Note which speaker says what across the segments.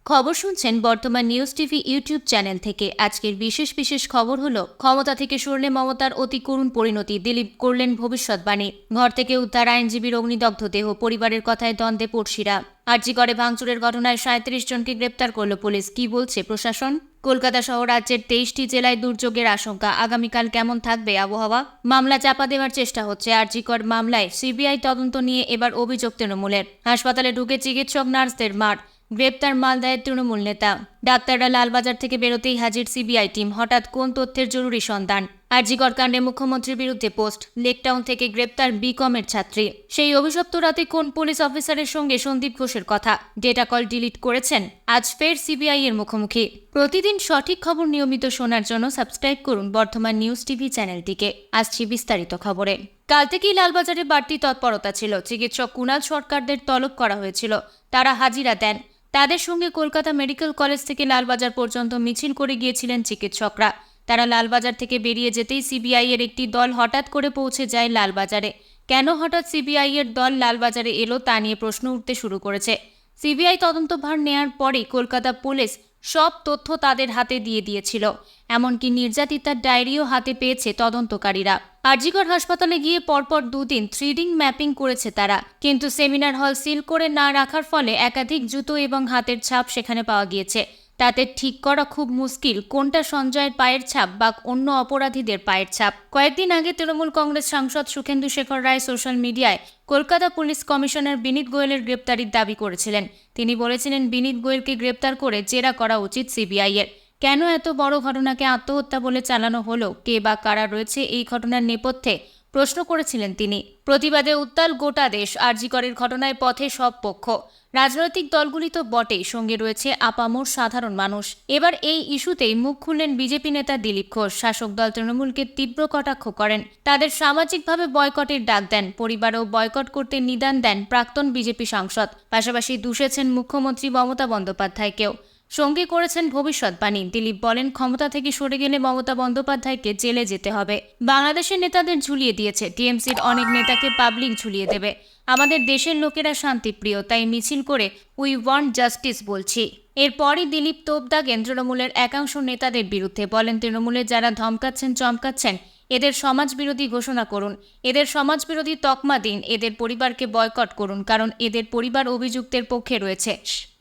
Speaker 1: খবর শুনছেন বর্তমান নিউজ টিভি ইউটিউব চ্যানেল থেকে। আজকের বিশেষ খবর হলো, ক্ষমতা থেকে সরলে মমতার অতি করুণ পরিণতি, দিলীপ করলেন ভবিষ্যৎবাণী। ঘর থেকে উদ্ধার আইনজীবীর অগ্নিদগ্ধ দেহ, পরিবারের কথায় দ্বন্দ্বে পড়শিরা। আরজিকরে ভাঙচুরের ঘটনায় 37 জনকে গ্রেপ্তার করল পুলিশ, কি বলছে প্রশাসন? কলকাতা সহ রাজ্যের 23টি জেলায় দুর্যোগের আশঙ্কা, আগামীকাল কেমন থাকবে আবহাওয়া? মামলা চাপা দেওয়ার চেষ্টা হচ্ছে। আরজিকর মামলায় সিবিআই তদন্ত নিয়ে এবার অভিযোগ তৃণমূলের। হাসপাতালে ঢুকে চিকিৎসক নার্সদের মার, গ্রেপ্তার মালদায়ের তৃণমূল নেতা। ডাক্তাররা লালবাজার থেকে বেরোতেই হাজির সিবিআই টিম, হঠাৎ কোন তথ্যের জরুরি সন্ধান? আরজিকর কাণ্ডে মুখ্যমন্ত্রীর বিরুদ্ধে পোস্ট, লেকটাউন থেকে গ্রেপ্তার বিকমের ছাত্রী। সেই অভিশপ্ত রাতে কোন পুলিশ অফিসারের সঙ্গে সন্দীপ ঘোষের কথা? ডেটা কল ডিলিট করেছেন, আজ ফের সিবিআই এর মুখোমুখি। প্রতিদিন সঠিক খবর নিয়মিত শোনার জন্য সাবস্ক্রাইব করুন বর্তমান নিউজ টিভি চ্যানেলটিকে। আসছি বিস্তারিত খবরে। কাল থেকেই লালবাজারে বাড়তি তৎপরতা ছিল। চিকিৎসক কুণাল সরকারদের তলব করা হয়েছিল, তারা হাজিরা দেন। তাদের সঙ্গে কলকাতা মেডিকেল কলেজ থেকে লালবাজার পর্যন্ত মিছিল করে গিয়েছিলেন চিকিৎসকরা। তারা লালবাজার থেকে বেরিয়ে যেতেই সিবিআই এর একটি দল হঠাৎ করে পৌঁছে যায় লালবাজারে। কেন হঠাৎ সিবিআই এর দল লালবাজারে এলো তা নিয়ে প্রশ্ন উঠতে শুরু করেছে। সিবিআই তদন্তভার নেয়ার পরেই কলকাতা পুলিশ সব তথ্য তাদের হাতে দিয়ে দিয়েছিল। এমনকি নির্যাতিতার ডায়েরিও হাতে পেয়েছে তদন্তকারীরা। আরজিকর হাসপাতালে গিয়ে পরপর দুদিন 3D ম্যাপিং করেছে তারা, কিন্তু সেমিনার হল সিল করে না রাখার ফলে একাধিক জুতো এবং হাতের ছাপ সেখানে পাওয়া গিয়েছে। তাতে ঠিক করা খুব মুশকিল কোনটা সঞ্জয়ের পায়ের ছাপ বা অন্য অপরাধীদের পায়ের ছাপ। কয়েকদিন আগে তৃণমূল কংগ্রেস সাংসদ সুখেন্দু শেখর রায় সোশ্যাল মিডিয়ায় কলকাতা পুলিশ কমিশনার বিনীত গোয়েলের গ্রেপ্তারির দাবি করেছিলেন। তিনি বলেছিলেন, বিনীত গোয়েলকে গ্রেপ্তার করে জেরা করা উচিত সিবিআই এর। কেন এত বড় ঘটনাকে আত্মহত্যা বলে চালানো হলো, কে বা কারা রয়েছে এই ঘটনার নেপথ্যে, প্রশ্ন করেছিলেন তিনি। প্রতিবাদে উত্তাল গোটা দেশ। আরজিকরের ঘটনায় পথে সব পক্ষ। রাজনৈতিক দলগুলি তো বটেই, সঙ্গে রয়েছে আপামর সাধারণ মানুষ। এবার এই ইস্যুতেই মুখ খুললেন বিজেপি নেতা দিলীপ ঘোষ। শাসক দল তৃণমূলকে তীব্র কটাক্ষ করেন, তাদের সামাজিকভাবে বয়কটের ডাক দেন। পরিবারেও বয়কট করতে নিদান দেন প্রাক্তন বিজেপি সাংসদ। পাশাপাশি দূষেছেন মুখ্যমন্ত্রী মমতা বন্দ্যোপাধ্যায়কেও, সঙ্গে করেছেন ভবিষ্যৎবাণী। দিলীপ বলেন, ক্ষমতা থেকে সরে গেলে মমতা বন্দ্যোপাধ্যায়কে জেলে যেতে হবে। বাংলাদেশের নেতাদের ঝুলিয়ে দিয়েছে, টিএমসির অনেক নেতাকে পাবলিক ঝুলিয়ে দেবে। আমাদের দেশের লোকেরা শান্তিপ্রিয়, তাই মিছিল করে উই ওয়ান্ট জাস্টিস বলছি। এরপরই দিলীপ তোপ দাগেন তৃণমূলের একাংশ নেতাদের বিরুদ্ধে। বলেন, তৃণমূলের যারা ধমকাচ্ছেন চমকাচ্ছেন, এদের সমাজবিরোধী ঘোষণা করুন, এদের সমাজবিরোধী তকমা দিন, এদের পরিবারকে বয়কট করুন, কারণ এদের পরিবার অভিযুক্তের পক্ষে রয়েছে।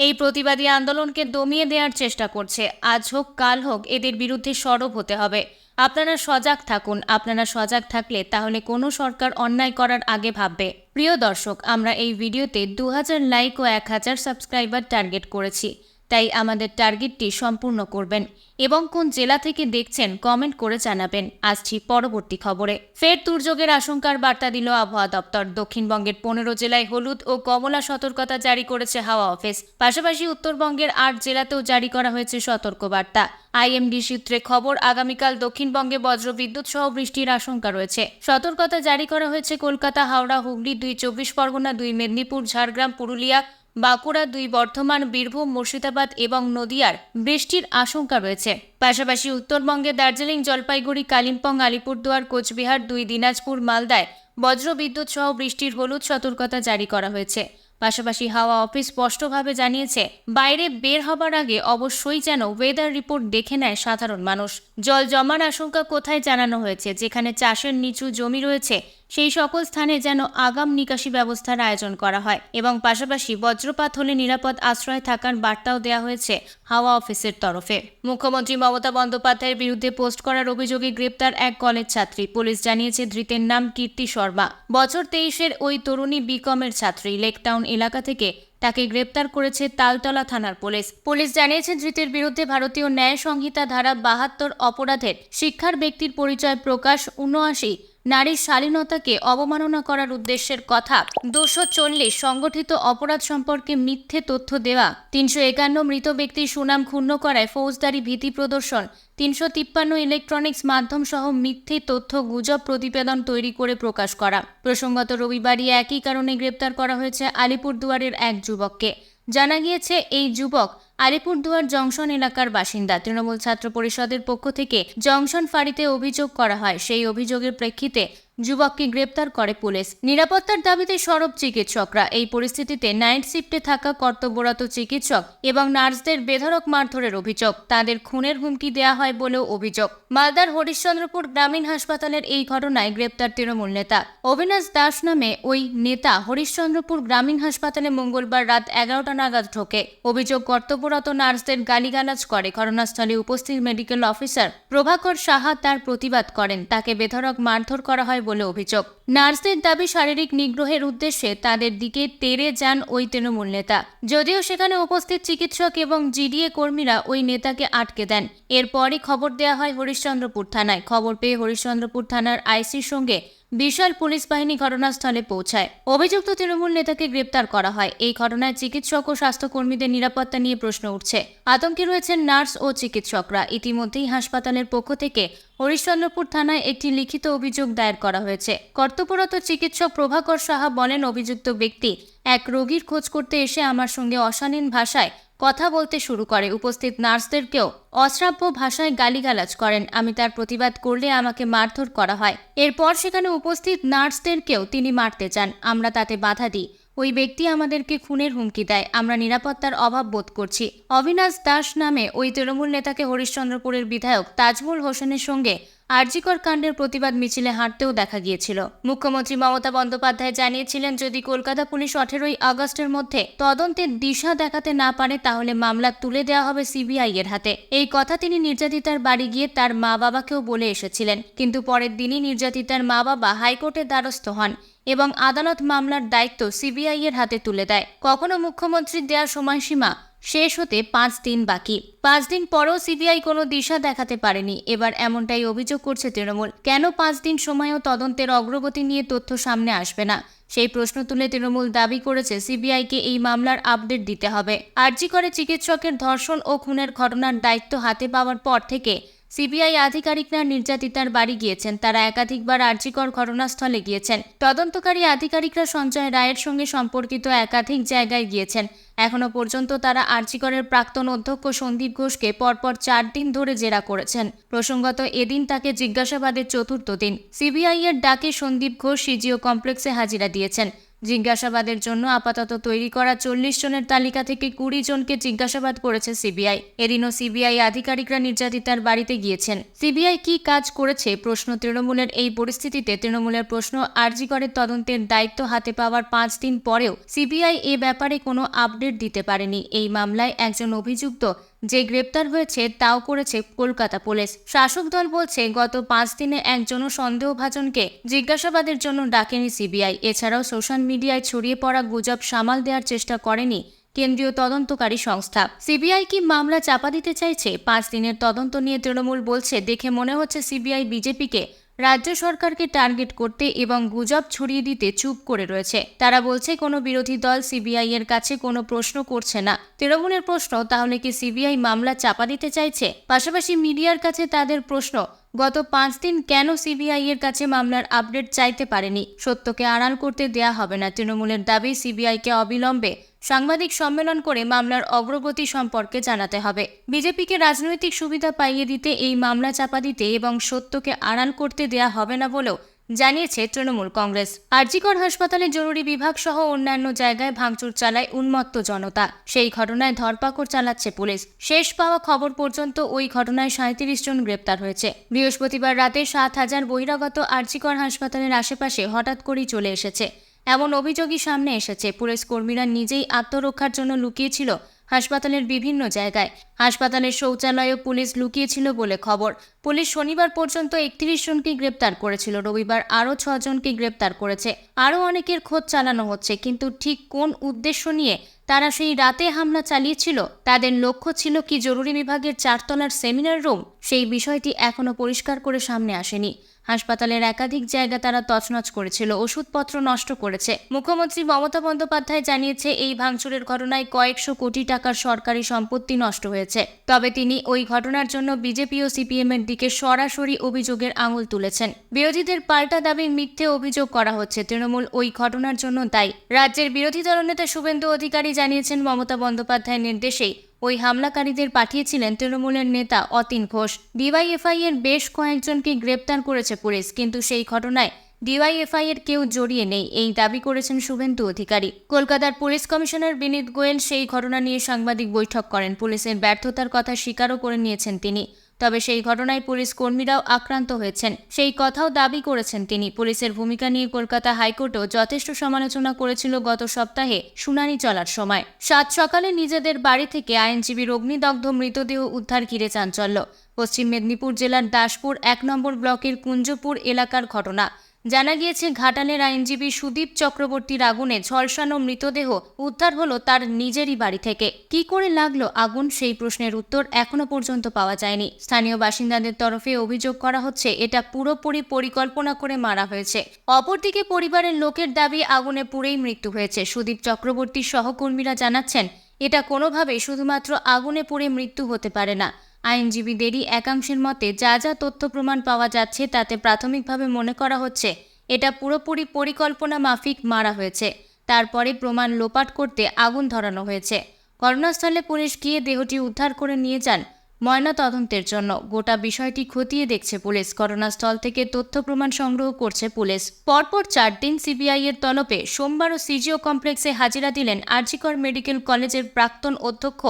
Speaker 1: এই প্রতিবাদী আন্দোলনকে দমিয়ে দেওয়ার চেষ্টা করছে। আজ হোক কাল হোক এদের বিরুদ্ধে সরব হতে হবে। আপনারা সজাগ থাকুন। আপনারা সজাগ থাকলে তাহলে কোনো সরকার অন্যায় করার আগে ভাববে। প্রিয় দর্শক, আমরা এই ভিডিওতে 2000 লাইক ও 1000 সাবস্ক্রাইবার টার্গেট করেছি, তাই আমাদের টার্গেটটি সম্পূর্ণ করবেন এবং কোন জেলা থেকে দেখছেন কমেন্ট করে জানাবেন। আসছি পরবর্তী খবরে। ফের দুর্যোগের আশঙ্কার বার্তা দিল আবহাওয়া দপ্তর। দক্ষিণবঙ্গের 15 জেলায় হলুদ ও কমলা সতর্কতা জারি করেছে হাওয়া অফিস। পাশাপাশি উত্তরবঙ্গের 8 জেলাতেও জারি করা হয়েছে সতর্কবার্তা। আইএমডি সূত্রে খবর, আগামীকাল দক্ষিণবঙ্গে বজ্রবিদ্যুৎ সহ বৃষ্টির আশঙ্কা রয়েছে। সতর্কতা জারি করা হয়েছে কলকাতা, হাওড়া, হুগলি 2, 24 পরগনা 2, মেদিনীপুর, ঝাড়গ্রাম, পুরুলিয়া, বাঁকুড়া 2, বর্ধমান, বীরভূম, মুর্শিদাবাদ এবং নদিয়ার বৃষ্টির আশঙ্কা রয়েছে। পাশাপাশি উত্তরবঙ্গে দার্জিলিং, জলপাইগুড়ি, কালিম্পং, আলিপুরদুয়ার, কোচবিহার 2, দিনাজপুর, মালদায় বজ্রবিদ্যুৎ সহ বৃষ্টির হলুদ সতর্কতা জারি করা হয়েছে। পাশাপাশি হাওয়া অফিস স্পষ্টভাবে জানিয়েছে, বাইরে বের হবার আগে অবশ্যই যেন ওয়েদার রিপোর্ট দেখে নেয় সাধারণ মানুষ। জল জমার আশঙ্কা কোথায় জানানো হয়েছে, যেখানে চাষের নিচু জমি রয়েছে সেই সকল স্থানে যেন আগাম নিকাশি ব্যবস্থার আয়োজন করা হয় এবং পাশাপাশি বজ্রপাত হলে নিরাপদ আশ্রয় থাকার বার্তাও দেওয়া হয়েছে হাওয়া অফিসের তরফে। মুখ্যমন্ত্রী মমতা বন্দ্যোপাধ্যায়ের বিরুদ্ধে পোস্ট করার অভিযোগে গ্রেপ্তার এক কলেজ ছাত্রী। পুলিশ জানিয়েছে, ধৃতের নাম কীর্তি শর্মা। বছর 23-এর ওই তরুণী বিকমের ছাত্রী। লেকটাউন এলাকা থেকে তাকে গ্রেপ্তার করেছে তালতলা থানার পুলিশ। পুলিশ জানিয়েছে, ধৃতের বিরুদ্ধে ভারতীয় ন্যায় সংহিতা ধারা 72 অপরাধের শিক্ষার ব্যক্তির পরিচয় প্রকাশ, 79 নারীর শালীনতাকে অবমাননা করার উদ্দেশ্যের কথা, 240 সংগঠিত অপরাধ সম্পর্কে মিথ্যে তথ্য দেওয়া, 351 মৃত ব্যক্তির সুনাম ক্ষুণ্ণ করায় ফৌজদারি ভীতি প্রদর্শন, 353 ইলেকট্রনিক্স মাধ্যম সহ মিথ্যে তথ্য গুজব প্রতিবেদন তৈরি করে প্রকাশ করা। প্রসঙ্গত রবিবারই একই কারণে গ্রেপ্তার করা হয়েছে আলিপুরদুয়ারের এক যুবককে। জানা গিয়েছে, এই যুবক আলিপুরদুয়ার জংশন এলাকার বাসিন্দা। তৃণমূল ছাত্র পরিষদের পক্ষ থেকে জংশন ফাঁড়িতে অভিযোগ করা হয়। সেই অভিযোগের প্রেক্ষিতে যুবককে গ্রেপ্তার করে পুলিশ। নিরাপত্তার দাবিতে সরব চিকিৎসকরা। এই পরিস্থিতিতে নাইট শিফটে থাকা কর্তব্যরত চিকিৎসক এবং নার্সদের বেধড়ক মারধরের অভিযোগ। তাদের খুনের হুমকি দেওয়া হয় বলেও অভিযোগ। মালদার হরিশ্চন্দ্রপুর গ্রামীণ হাসপাতালের এই ঘটনায় গ্রেপ্তার তৃণমূল নেতা অবিনাশ দাস নামে ওই নেতা হরিশ্চন্দ্রপুর গ্রামীণ হাসপাতালে মঙ্গলবার রাত 11টা নাগাদ ঢোকে। অভিযোগ, কর্তব্যরত নার্সদের গালিগালাজ করে। ঘটনাস্থলে উপস্থিত মেডিকেল অফিসার প্রভাকর সাহা তার প্রতিবাদ করেন। তাকে বেধড়ক মারধর করা হয় বলে অভিযোগ। নার্সদের দাবি, শারীরিক নিগ্রহের উদ্দেশ্যে তাদের দিকে তেড়ে যান ওই তৃণমূল নেতা। যদিও সেখানে উপস্থিত চিকিৎসক এবং জিডিএ কর্মীরা ওই নেতাকে আটকে দেন। এরপরই খবর দেওয়া হয় হরিশ্চন্দ্রপুর থানায়। খবর পেয়ে হরিশ্চন্দ্রপুর থানার আইসির সঙ্গে বিশাল পুলিশ বাহিনী ঘটনাস্থলে পৌঁছায়। অভিযুক্ত তৃণমূল নেতাকে গ্রেপ্তার করা হয়। এই ঘটনায় চিকিৎসক ও স্বাস্থ্যকর্মীদের নিরাপত্তা নিয়ে প্রশ্ন উঠছে। আতঙ্কে রয়েছেন নার্স ও চিকিৎসকরা। ইতিমধ্যেই হাসপাতালের পক্ষ থেকে হরিশ্চন্দ্রপুর থানায় একটি লিখিত অভিযোগ দায়ের করা হয়েছে। কর্তব্যরত চিকিৎসক প্রভাকর সাহা বলেন, অভিযুক্ত ব্যক্তি এক রোগীর খোঁজ করতে এসে আমার সঙ্গে অশালীন ভাষায় কথা বলতে শুরু করে। উপস্থিত নার্সদেরকেও অশ্রাব্য ভাষায় গালিগালাজ করেন। আমি তার প্রতিবাদ করলে আমাকে মারধর করা হয়। এরপর সেখানে উপস্থিত নার্সদেরকেও তিনি মারতে চান। আমরা তাতে বাধা দিই। ওই ব্যক্তি আমাদেরকে খুনের হুমকি দেয়। আমরা নিরাপত্তার অভাব বোধ করছি। অবিনাশ দাস নামে ওই তৃণমূল নেতাকে হরিশ্চন্দ্রপুরের বিধায়ক তাজমুল হোসেনের সঙ্গে আরজিকর কাণ্ডের প্রতিবাদ মিছিলে হাঁটতেও দেখা গিয়েছিল। মুখ্যমন্ত্রী মমতা বন্দ্যোপাধ্যায় জানিয়েছিলেন, যদি কলকাতা পুলিশ 18ই আগস্টের মধ্যে তদন্তের দিশা দেখাতে না পারে তাহলে মামলা তুলে দেওয়া হবে সিবিআই এর হাতে। এই কথা তিনি নির্যাতিতার বাড়ি গিয়ে তার মা বাবাকেও বলে এসেছিলেন। কিন্তু পরের দিনই নির্যাতিতার মা বাবা হাইকোর্টের দ্বারস্থ হন এবং আদালত মামলার দায়িত্ব সিবিআই এর হাতে তুলে দেয়। কখনো মুখ্যমন্ত্রীর দেওয়া সময়সীমা শেষ হতে 5 দিন বাকি। 5 দিন পরও সিবিআই কোনো দিশা দেখাতে পারেনি। এবার এমনটাই অভিযোগ করছে তৃণমূল। কেন 5 দিন সময়ও তদন্তের অগ্রগতি নিয়ে তথ্য সামনে আসবে না? সেই প্রশ্ন তুলে তৃণমূল দাবি করেছে, সিবিআইকে এই মামলার আপডেট দিতে হবে। আরজি করে চিকিৎসকের ধর্ষণ ও খুনের ঘটনার দায়িত্ব হাতে পাওয়ার পর থেকে সিবিআই আধিকারিকরা নির্যাতিতার বাড়ি গিয়েছেন। তারা একাধিকবার আরজিকর ঘটনাস্থলে গিয়েছেন। তদন্তকারী আধিকারিকরা সঞ্জয় রায়ের সঙ্গে সম্পর্কিত একাধিক জায়গায় গিয়েছেন। এখনো পর্যন্ত তারা আরজিকরের প্রাক্তন অধ্যক্ষ সন্দীপ ঘোষকে পরপর 4 দিন ধরে জেরা করেছেন। প্রসঙ্গত, এদিন তাকে জিজ্ঞাসাবাদের 4র্থ দিন। সিবিআই এর ডাকে সন্দীপ ঘোষ সিজিও কমপ্লেক্সে হাজিরা দিয়েছেন। জিজ্ঞাসাবাদের জন্য আপাতত তৈরি করা 40 জনের তালিকা থেকে 20 জনকে জিজ্ঞাসাবাদ করেছে সিবিআই। এদিনও সিবিআই আধিকারিকরা নির্যাতিতার বাড়িতে গিয়েছেন। সিবিআই কি কাজ করেছে প্রশ্ন তৃণমূলের। এই পরিস্থিতিতে তৃণমূলের প্রশ্ন, আরজি করে তদন্তের দায়িত্ব হাতে পাওয়ার 5 দিন পরেও সিবিআই এ ব্যাপারে কোনো আপডেট দিতে পারেনি। এই মামলায় একজন অভিযুক্ত যে গ্রেপ্তার হয়েছে তাও করেছে কলকাতা পুলিশ। শাসক দল বলছে, গত 5 দিনে একজনও সন্দেহভাজনকে জিজ্ঞাসাবাদের জন্য ডাকেনি সিবিআই। এছাড়াও সোশ্যাল মিডিয়ায় ছড়িয়ে পড়া গুজব সামাল দেওয়ার চেষ্টা করেনি কেন্দ্রীয় তদন্তকারী সংস্থা। সিবিআই কি মামলা চাপা দিতে চাইছে? 5 দিনের তদন্ত নিয়ে তৃণমূল বলছে, দেখে মনে হচ্ছে সিবিআই বিজেপিকে, রাজ্য সরকারকে টার্গেট করতে এবং গুজব ছড়িয়ে দিতে চুপ করে রয়েছে। তারা বলছে, কোনো বিরোধী দল সিবিআই এর কাছে কোনো প্রশ্ন করছে না। তৃণমূলের প্রশ্ন, তাহলে কি সিবিআই মামলা চাপা দিতে চাইছে? পাশাপাশি মিডিয়ার কাছে তাদের প্রশ্ন, গত 5 দিন কেন সিবিআই এর কাছে মামলার আপডেট চাইতে পারেনি? সত্যকে আড়াল করতে দেয়া হবে না। তৃণমূলের দাবি, সিবিআইকে অবিলম্বে সাংবাদিক সম্মেলন করে মামলার অগ্রগতি সম্পর্কে জানাতে হবে। বিজেপিকে রাজনৈতিক সুবিধা পাইয়ে দিতে এই মামলা চাপা দিতে এবং সত্যকে আড়াল করতে দেয়া হবে না বলেও জানিয়েছে তৃণমূল কংগ্রেস। আরজিকর হাসপাতালে জরুরি বিভাগ সহ অন্যান্য জায়গায় ভাঙচুর চালায় উন্মত্ত জনতা। সেই ঘটনায় ধরপাকড় চালাচ্ছে পুলিশ। শেষ পাওয়া খবর পর্যন্ত ওই ঘটনায় 37 জন গ্রেপ্তার হয়েছে। বৃহস্পতিবার রাতে 7,000 বহিরাগত আরজিকর হাসপাতালের আশেপাশে হঠাৎ করেই চলে এসেছে, এমন অভিযোগই সামনে এসেছে। পুলিশ কর্মীরা নিজেই আত্মরক্ষার জন্য লুকিয়েছিল হাসপাতালের বিভিন্ন জায়গায়। হাসপাতালের শৌচালয়েও পুলিশ লুকিয়েছিল বলে খবর। পুলিশ শনিবার পর্যন্ত 31 জনকে গ্রেপ্তার করেছিল। রবিবার আরও 6 জনকে গ্রেপ্তার করেছে। আরও অনেকের খোঁজ চালানো হচ্ছে, কিন্তু ঠিক কোন উদ্দেশ্য নিয়ে তারা সেই রাতে হামলা চালিয়েছিল, তাদের লক্ষ্য ছিল কি জরুরি বিভাগের 4 তলার সেমিনার রুম, সেই বিষয়টি এখনো পরিষ্কার করে সামনে আসেনি। হাসপাতালের একাধিক জায়গা তারা তছনছ করেছিল, ওষুধপত্র নষ্ট করেছে। মুখ্যমন্ত্রী মমতা বন্দ্যোপাধ্যায় জানিয়েছে, এই ভাঙচুরের ঘটনায় কয়েকশো কোটি টাকার সরকারি সম্পত্তি নষ্ট হয়েছে। তবে তিনি ওই ঘটনার জন্য বিজেপি ও সিপিএম এর দিকে সরাসরি অভিযোগের আঙুল তুলেছেন। বিরোধীদের পাল্টা দাবি, মিথ্যে অভিযোগ করা হচ্ছে, তৃণমূল ওই ঘটনার জন্য দায়ী। রাজ্যের বিরোধী দলনেতা শুভেন্দু অধিকারী জানিয়েছেন, মমতা বন্দ্যোপাধ্যায়ের নির্দেশেই ওই হামলাকারীদের পাঠিয়েছিলেন তৃণমূলের নেতা অতীন ঘোষ। ডিওয়াইএফআই এর বেশ কয়েকজনকে গ্রেপ্তার করেছে পুলিশ, কিন্তু সেই ঘটনায় ডিওয়াইএফআই এর কেউ জড়িয়ে নেই, এই দাবি করেছেন শুভেন্দু অধিকারী। কলকাতার পুলিশ কমিশনার বিনীত গোয়েল সেই ঘটনা নিয়ে সাংবাদিক বৈঠক করেন। পুলিশের ব্যর্থতার কথা স্বীকারও করে নিয়েছেন তিনি। তবে সেই ঘটনায় পুলিশ কর্মীরাও আক্রান্ত হয়েছেন, সেই কথাও দাবি করেছেন তিনি। পুলিশের ভূমিকা নিয়ে কলকাতা হাইকোর্টও যথেষ্ট সমালোচনা করেছিল গত সপ্তাহে শুনানি চলার সময়। সাত সকালে নিজেদের বাড়ি থেকে আইনজীবীর অগ্নিদগ্ধ মৃতদেহ উদ্ধার ঘিরে চাঞ্চল্য। পশ্চিম মেদিনীপুর জেলার দাসপুর ১ নম্বর ব্লকের কুঞ্জপুর এলাকার ঘটনা। জানা গিয়েছে, ঘাটালের আইনজীবী সুদীপ চক্রবর্তীর আগুনে ঝলসানো মৃতদেহ উদ্ধার হলো তার নিজেরই বাড়ি থেকে। কি করে লাগলো আগুন, সেই প্রশ্নের উত্তর এখনো পর্যন্ত পাওয়া যায়নি। স্থানীয় বাসিন্দাদের তরফে অভিযোগ করা হচ্ছে এটা পুরোপুরি পরিকল্পনা করে মারা হয়েছে। অপরদিকে পরিবারের লোকের দাবি আগুনে পুড়েই মৃত্যু হয়েছে। সুদীপ চক্রবর্তীর সহকর্মীরা জানাচ্ছেন, এটা কোনোভাবেই শুধুমাত্র আগুনে পুড়ে মৃত্যু হতে পারে না। আইনজীবীদেরই একাংশের মতে যা যা তথ্য প্রমাণ পাওয়া যাচ্ছে তাতে প্রাথমিকভাবে মনে করা হচ্ছে এটা পুরোপুরি পরিকল্পনা মাফিক মারা হয়েছে। তারপরে প্রমাণ লোপাট করতে আগুন ধরানো হয়েছে। ঘটনাস্থলে পুলিশ গিয়ে দেহটি উদ্ধার করে নিয়ে যান ময়না তদন্তের জন্য। গোটা বিষয়টি খতিয়ে দেখছে পুলিশ। ঘটনাস্থল থেকে তথ্য প্রমাণ সংগ্রহ করছে পুলিশ। পরপর ৪ দিন সিবিআই এর তলবে সোমবারও সিজিও কমপ্লেক্সে হাজিরা দিলেন আরজিকর মেডিকেল কলেজের প্রাক্তন অধ্যক্ষ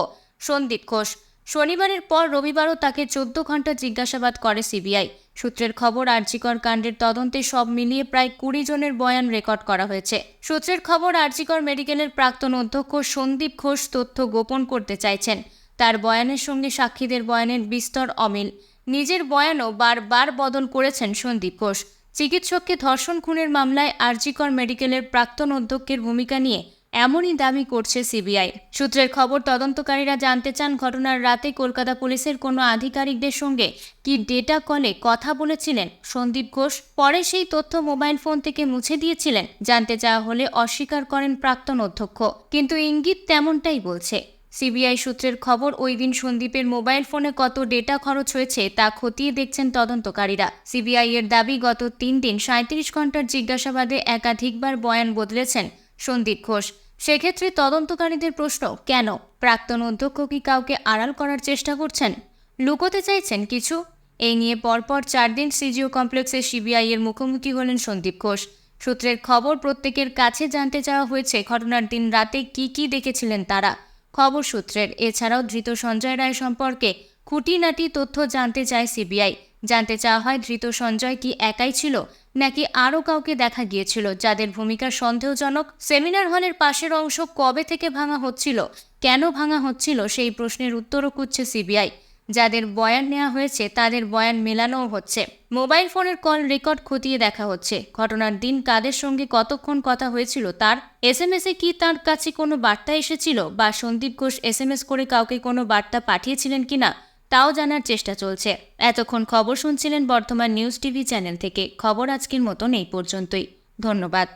Speaker 1: সন্দীপ ঘোষ। শনিবারের পর রবিবারও তাকে ১৪ ঘন্টা জিজ্ঞাসাবাদ করে সিবিআই। সূত্রের খবর, আরজিকর কাণ্ডের তদন্তে সব মিলিয়ে প্রায় ২০ জনের বয়ান রেকর্ড করা হয়েছে। সূত্রের খবর, আরজিকর মেডিকেলের প্রাক্তন অধ্যক্ষ সন্দীপ ঘোষ তথ্য গোপন করতে চাইছেন। তার বয়ানের সঙ্গে সাক্ষীদের বয়ানের বিস্তর অমিল। নিজের বয়ানও বারবার বদল করেছেন সন্দীপ ঘোষ। চিকিৎসককে ধর্ষণ খুনের মামলায় আরজিকর মেডিকেলের প্রাক্তন অধ্যক্ষের ভূমিকা নিয়ে এমনই দাবি করছে সিবিআই। সূত্রের খবর, তদন্তকারীরা জানতে চান ঘটনার রাতে কলকাতা পুলিশের কোনো আধিকারিকদের সঙ্গে কি ডেটা কলে কথা বলেছিলেন সন্দীপ ঘোষ। পরে সেই তথ্য মোবাইল ফোন থেকে মুছে দিয়েছিলেন। জানতে চাওয়া হলে অস্বীকার করেন প্রাক্তন অধ্যক্ষ, কিন্তু ইঙ্গিত তেমনটাই বলছে। সিবিআই সূত্রের খবর, ওই দিন সন্দীপের মোবাইল ফোনে কত ডেটা খরচ হয়েছে তা খতিয়ে দেখছেন তদন্তকারীরা। সিবিআই এর দাবি, গত ৩ দিন ৩৭ ঘন্টার জিজ্ঞাসাবাদে একাধিকবার বয়ান বদলেছেন সন্দীপ ঘোষ। সেক্ষেত্রে তদন্তকারীদের প্রশ্ন, কেন? প্রাক্তন অধ্যক্ষ কি কাউকে আড়াল করার চেষ্টা করছেন, লুকোতে চাইছেন কিছু? এই নিয়ে পরপর ৪ দিন সিজিও কমপ্লেক্সে সিবিআই এর মুখোমুখি হলেন সন্দীপ ঘোষ। সূত্রের খবর, প্রত্যেকের কাছে জানতে চাওয়া হয়েছে ঘটনার দিন রাতে কি কি দেখেছিলেন তারা। খবর সূত্রের, এছাড়াও ধৃত সঞ্জয় রায় সম্পর্কে খুঁটিনাটি তথ্য জানতে চায় সিবিআই। জানতে চাওয়া হয়, ধৃত সঞ্জয় কি একাই ছিল নাকি আরও কাউকে দেখা গিয়েছিল যাদের ভূমিকা সন্দেহজনক। সেমিনার হলের পাশের অংশ কবে থেকে ভাঙা হচ্ছিল, কেন ভাঙা হচ্ছিল, সেই প্রশ্নের উত্তরও খুঁজছে সিবিআই। যাদের বয়ান নেওয়া হয়েছে তাদের বয়ান মেলানোও হচ্ছে। মোবাইল ফোনের কল রেকর্ড খতিয়ে দেখা হচ্ছে। ঘটনার দিন কাদের সঙ্গে কতক্ষণ কথা হয়েছিল তার, এসএমএসে কি তার কাছে কোনো বার্তা এসেছিল, বা সন্দীপ ঘোষ এসএমএস করে কাউকে কোনো বার্তা পাঠিয়েছিলেন কিনা তাও জানার চেষ্টা চলছে। এতক্ষণ খবর শুনছিলেন বর্তমান নিউজ টিভি চ্যানেল থেকে। খবর আজকের মতন এই পর্যন্তই। ধন্যবাদ।